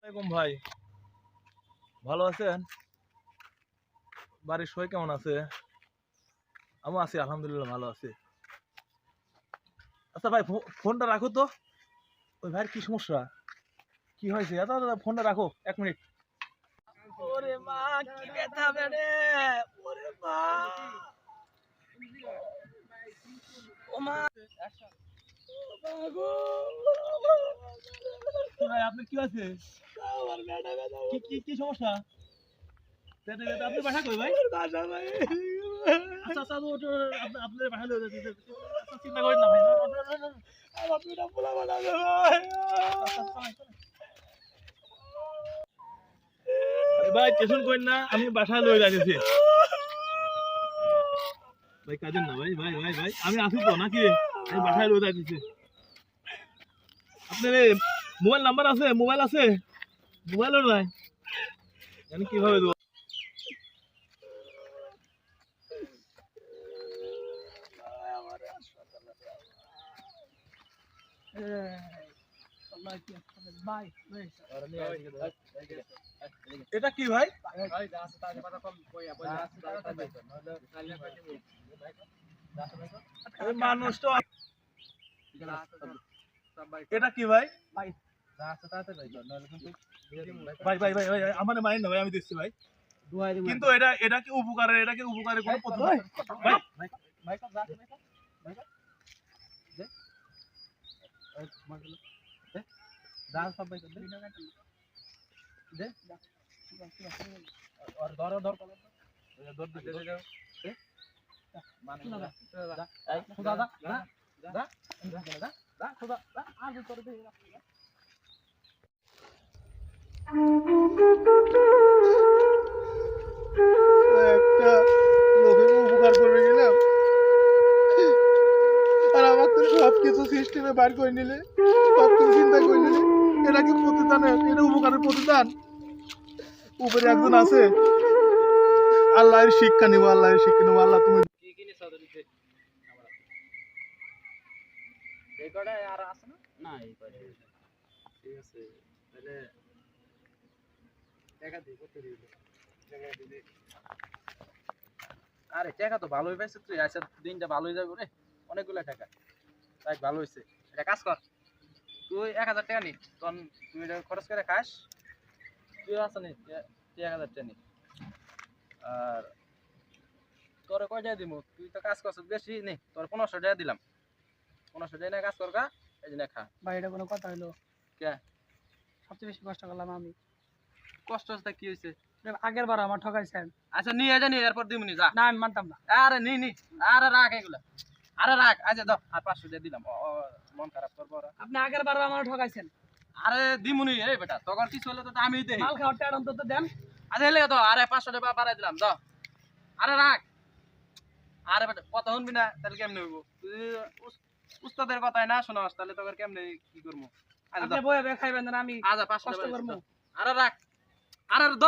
আসসালামু ভাই, ভালো আছেন? বাড়ির সবাই কেমন আছে? আমি আছি আলহামদুলিল্লাহ, ভালো আছি। আচ্ছা ভাই, ফোনটা রাখো তো। ওই ভাইয়ের কি সমস্যা, কি হয়েছে? আচ্ছা দাদা, ফোনটা রাখো 1 মিনিট। ওরে মা, কি ব্যথা বেড়ে! ওরে মা, ও মা, ও মা গো! কি ভাই, আপনার কি আছে? আমার পেটে ব্যথা। কি কি কি সমস্যা? পেটে ব্যথা? আপনি বাসা কই ভাই? বাসা ভাই। আচ্ছা আচ্ছা, আপনাদের বাসা লয়ে যাচ্ছি। আচ্ছা, চিন্তা করেন না ভাই। আমার দুইটা পোলা বানাবে ভাই। আরে ভাই, টেনশন করেন না, আমি বাসায় লয়ে যাচ্ছি। ভাই কাঁদেন না ভাই, ভাই ভাই ভাই, আমি আছি তো নাকি? আমি বাসায় লয়ে যাচ্ছি। আপনার মোবাইল নাম্বার আছে? মোবাইল আছে? মোবাইলও নাই, আমি কিভাবে দেবো? এটা কি ভাই? মানুষটা এটা কি ভাই? ভাই ভাই ভাই ভাই, আমার মাইন্ড না ভাই, আমি দেখছি ভাই। কিন্তু এটা এটা কি উপকারের, এটা কি উপকারের কোনো পদ্ধতি? ভাই ভাই একটা লোকের উপকার করে গেলাম, আর আমার তো সবকিছু সিস্টেমে বার করে নিলে, সবকিছু চিন্তা করে নিলে। এটা কি প্রতিদান? এটা উপকারের প্রতিদান? উপরে একজন আছে, আল্লাহর শিক্ষা নিবো, আল্লাহর শিক্ষা নিবো। আল্লাহ তুমি আরে টাকা তো ভালোই পাইছিস তুই। আচ্ছা, দিনটা ভালোই যাবে রে, অনেকগুলো টাকা। তাই ভালো হয়েছে। এটা কাজ কর, তুই 1000 টাকা নি, তখন তুই এটা খরচ করে খাস। তুই আছে নি, তুই 1000 টাকা নি। আর তোর কয় টাকা দিব? তুই তো কাজ করছিস বেশি, নে তোর 1500 টাকা দিলাম। 1500 টাকা নিয়ে কাজ কর গা, এই জন্য খা। ভাই এটা কোনো কথা হলো? কে সবচেয়ে বেশি কষ্ট করলাম আমি। কষ্ট হচ্ছে? কি হয়েছে? আগের বার আমার ঠকাইছেন। আচ্ছা নিয়ে যা, নি এরপর দিবনি যা। না আমি মানতাম না। আরে নি নি, আরে রাখ এগুলা, আরে রাখ। আচ্ছা দাও, আর 500 টাকা দিলাম। মন খারাপ করবো ওরা। আপনি আগের বার আমার ঠকাইছেন। আরে দিমুনি এই বেটা, তখন কিছু হলে তো আমি দেই। মাল খাওয়ার টাকা অন্তত দেন। আচ্ছা এলে তো আরে 500 টাকা বাড়াই দিলাম, দাও। আরে রাখ। আরে বেটা, কথা শুনবি না তাহলে কেমনে হইব? তুই উস্তাদের কথাই না শোনাস তাহলে তোকে কেমনে কি করবো? আচ্ছা আপনি দাও, বয়ে বয়ে খাইবেন না, আমি আচ্ছা 500 কষ্ট টাকা করবো। দাও। আরে রাখ, আরে দ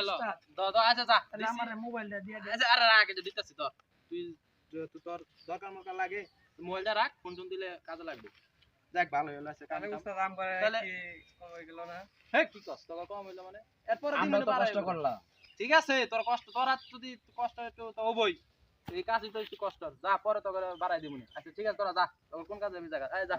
লো, উস্তাদ, দ আচ্ছা যা তাহলে দিছি। আমার মোবাইলটা দিয়ে দেন। আচ্ছা আরে রাখ, এই যে দিতেছি তোর। তুই যেহেতু তোর দরকার মরকার লাগে, মোবাইলটা রাখ, ফোন টোন দিলে কাজে লাগবে। দেখ ভালো হলো আছে কাম। উস্তাদ আম করে তাহলে কি কম হয়ে গেল না? হ্যাঁ কি কষ্ট তোর কম হইলো মানে? এরপরে আমরা দিমুনি তো বাড়াই কষ্ট করলাম। ঠিক আছে, তোর কষ্ট, তোর আর যদি কষ্ট একটু তো হবই। এই কাজই তো একটু কষ্ট, যা পরে তোকে বাড়াই দিবনি। আচ্ছা ঠিক আছে, তোরা যা, তোর কোন কাজে আমি জায়গা, যা।